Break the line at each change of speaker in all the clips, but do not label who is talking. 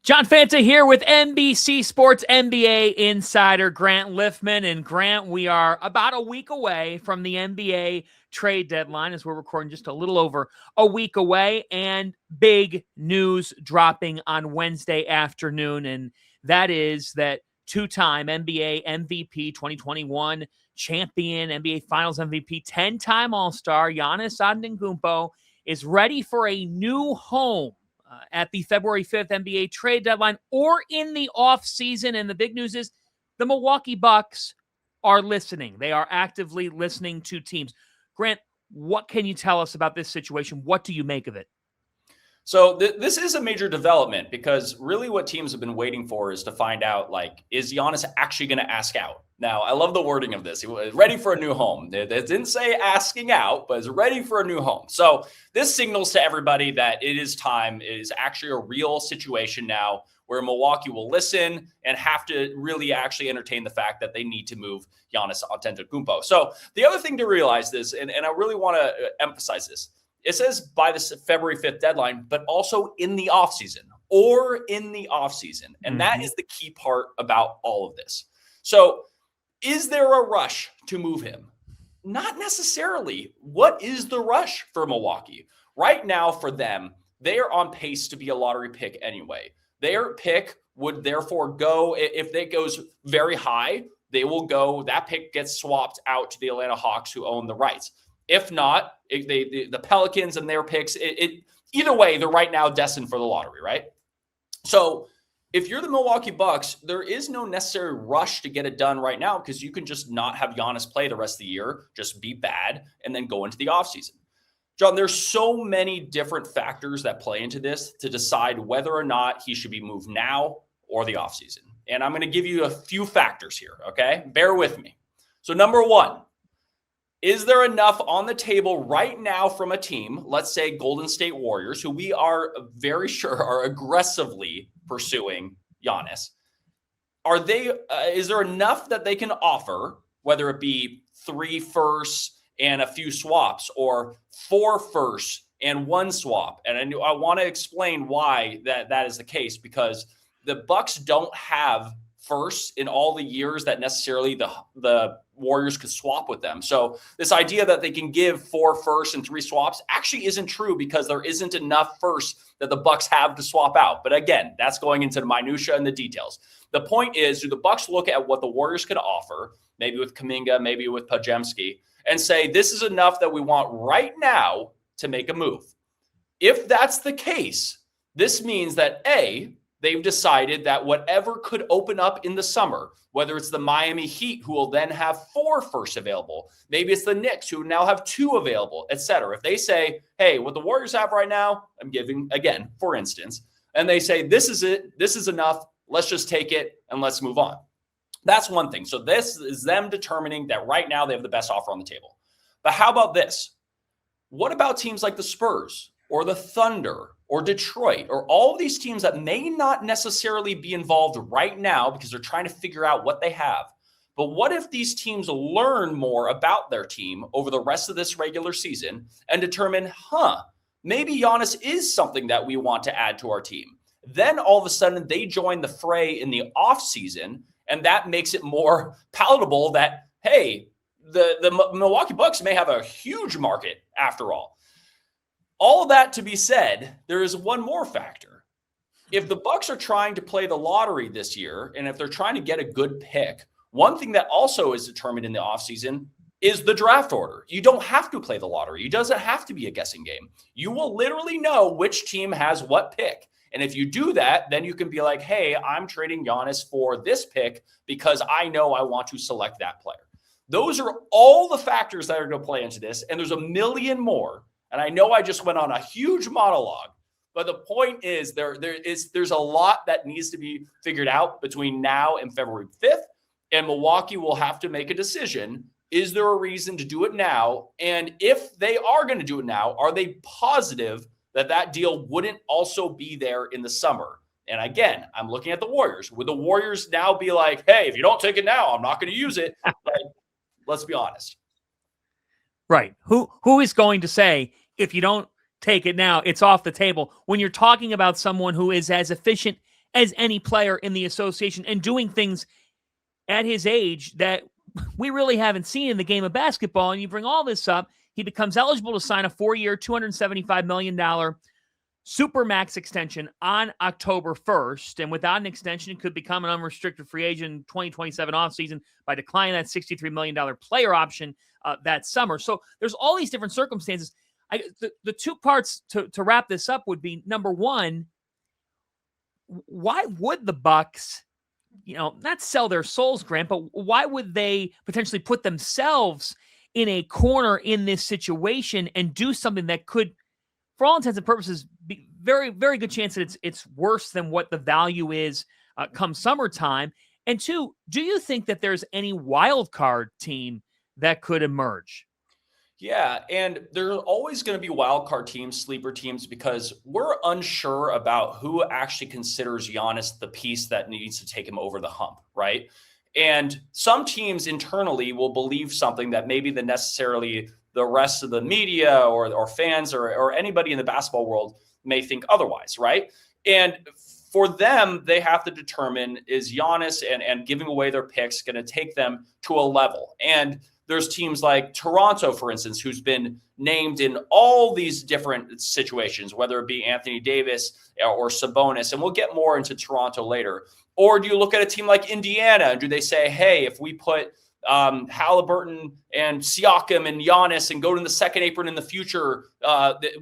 John Fanta here with NBC Sports NBA insider Grant Liffmann. And Grant, we are about a week away from the NBA trade deadline as we're recording just a little over a week away, and big news dropping on Wednesday afternoon. And that is that two-time NBA MVP 2021 champion, NBA Finals MVP, 10-time All-Star Giannis Antetokounmpo is ready for a new home at the February 5th NBA trade deadline or in the offseason. And the big news is the Milwaukee Bucks are listening. They are actively listening to teams. Grant, what can you tell us about this situation? What do you make of it?
So this is a major development because really what teams have been waiting for is to find out, like, is Giannis actually going to ask out? Now, I love the wording of this. He was ready for a new home. It didn't say asking out, but is ready for a new home. So this signals to everybody that it is time. It is actually a real situation now where Milwaukee will listen and have to really actually entertain the fact that they need to move Giannis Antetokounmpo. So the other thing to realize this, and I really want to emphasize this, it says by the February 5th deadline, but also in the offseason or in the offseason. And that is the key part about all of this. So is there a rush to move him? Not necessarily. What is the rush for Milwaukee? Right now for them, they are on pace to be a lottery pick anyway. Their pick would therefore go, if it goes very high, they will go, that pick gets swapped out to the Atlanta Hawks who own the rights. If not, the Pelicans and their picks, either way, they're right now destined for the lottery, right? So if you're the Milwaukee Bucks, there is no necessary rush to get it done right now because you can just not have Giannis play the rest of the year, just be bad, and then go into the offseason. John, there's so many different factors that play into this to decide whether or not he should be moved now or the offseason. And I'm going to give you a few factors here, okay? Bear with me. So number one, is there enough on the table right now from a team, let's say Golden State Warriors, who we are very sure are aggressively pursuing Giannis? Is there enough that they can offer, whether it be 3 firsts and a few swaps or 4 firsts and 1 swap? And I want to explain why that is the case, because the Bucks don't have firsts in all the years that necessarily the Warriors could swap with them. So this idea that they can give 4 firsts and 3 swaps actually isn't true because there isn't enough firsts that the Bucks have to swap out. But again, that's going into the minutia and the details. The point is, do the Bucks look at what the Warriors could offer, maybe with Kuminga, maybe with Podziemski, and say, this is enough that we want right now to make a move? If that's the case, this means that they've decided that whatever could open up in the summer, whether it's the Miami Heat, who will then have 4 firsts available, maybe it's the Knicks, who now have 2 available, etc. If they say, hey, what the Warriors have right now, I'm giving, again, for instance, and they say, this is it, this is enough, let's just take it and let's move on. That's one thing. So this is them determining that right now they have the best offer on the table. But how about this? What about teams like the Spurs or the Thunder or Detroit, or all of these teams that may not necessarily be involved right now because they're trying to figure out what they have? But what if these teams learn more about their team over the rest of this regular season and determine, maybe Giannis is something that we want to add to our team? Then all of a sudden they join the fray in the offseason, and that makes it more palatable that, hey, the Milwaukee Bucks may have a huge market after all. All of that to be said, there is one more factor. If the Bucks are trying to play the lottery this year, and if they're trying to get a good pick, one thing that also is determined in the offseason is the draft order. You don't have to play the lottery. It doesn't have to be a guessing game. You will literally know which team has what pick. And if you do that, then you can be like, hey, I'm trading Giannis for this pick because I know I want to select that player. Those are all the factors that are going to play into this. And there's a million more. And I know I just went on a huge monologue, but the point is there's a lot that needs to be figured out between now and February 5th, and Milwaukee will have to make a decision. Is there a reason to do it now? And if they are going to do it now, are they positive that that deal wouldn't also be there in the summer? And again, I'm looking at the Warriors. Would the Warriors now be like, hey, if you don't take it now, I'm not going to use it? Let's be honest.
Right. Who is going to say, if you don't take it now, it's off the table, when you're talking about someone who is as efficient as any player in the association and doing things at his age that we really haven't seen in the game of basketball. And you bring all this up, he becomes eligible to sign a 4-year, $275 million Supermax extension on October 1st. And without an extension, he could become an unrestricted free agent in 2027 offseason by declining that $63 million player option that summer. So there's all these different circumstances. The two parts to wrap this up would be, number one, why would the Bucks, not sell their souls, Grant, but why would they potentially put themselves in a corner in this situation and do something that could, for all intents and purposes, be very, very good chance that it's worse than what the value is come summertime? And two, do you think that there's any wild card team that could emerge?
Yeah, and there's always going to be wild card teams, sleeper teams, because we're unsure about who actually considers Giannis the piece that needs to take him over the hump, right? And some teams internally will believe something that maybe necessarily the rest of the media or fans or anybody in the basketball world may think otherwise, right? And for them, they have to determine, is Giannis and giving away their picks going to take them to a level? And there's teams like Toronto, for instance, who's been named in all these different situations, whether it be Anthony Davis or Sabonis, and we'll get more into Toronto later. Or do you look at a team like Indiana, and do they say, hey, if we put Halliburton and Siakam and Giannis and go to the second apron in the future,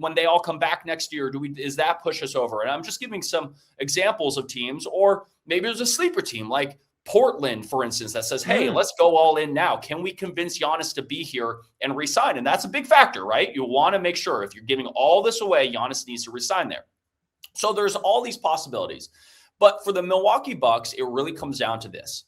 when they all come back next year, is that push us over? And I'm just giving some examples of teams. Or maybe there's a sleeper team like Portland, for instance, that says, hey, let's go all in now. Can we convince Giannis to be here and resign? And that's a big factor, right? You want to make sure if you're giving all this away, Giannis needs to resign there. So there's all these possibilities. But for the Milwaukee Bucks, it really comes down to this.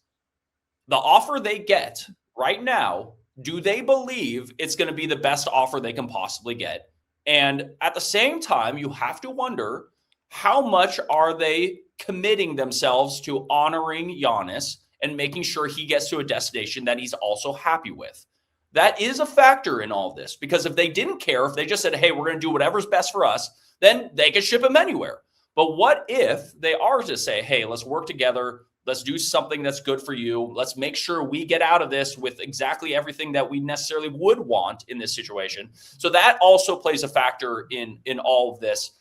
The offer they get right now, do they believe it's going to be the best offer they can possibly get? And at the same time, you have to wonder, how much are they committing themselves to honoring Giannis and making sure he gets to a destination that he's also happy with? That is a factor in all this, because if they didn't care, if they just said, hey, we're going to do whatever's best for us, then they could ship him anywhere. But what if they are to say, hey, let's work together. Let's do something that's good for you. Let's make sure we get out of this with exactly everything that we necessarily would want in this situation. So that also plays a factor in all of this.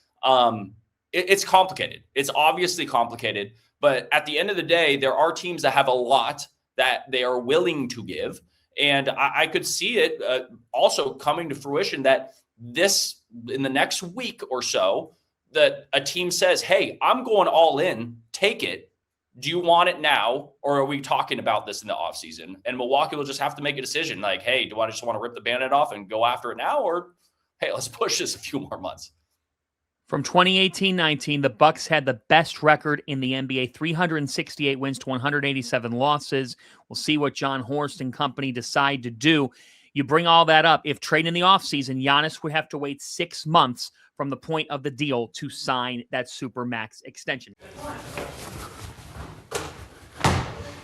It's complicated. It's obviously complicated. But at the end of the day, there are teams that have a lot that they are willing to give. And I could see it also coming to fruition that this, in the next week or so, that a team says, hey, I'm going all in, take it. Do you want it now, or are we talking about this in the offseason? And Milwaukee will just have to make a decision like, hey, do I just want to rip the Band-Aid off and go after it now? Or, hey, let's push this a few more months.
From 2018-19, the Bucks had the best record in the NBA, 368 wins to 187 losses. We'll see what John Horst and company decide to do. You bring all that up. If trading in the offseason, Giannis would have to wait 6 months from the point of the deal to sign that Supermax extension.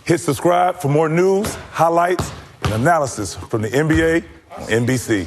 Hit subscribe for more news, highlights, and analysis from the NBA on NBC.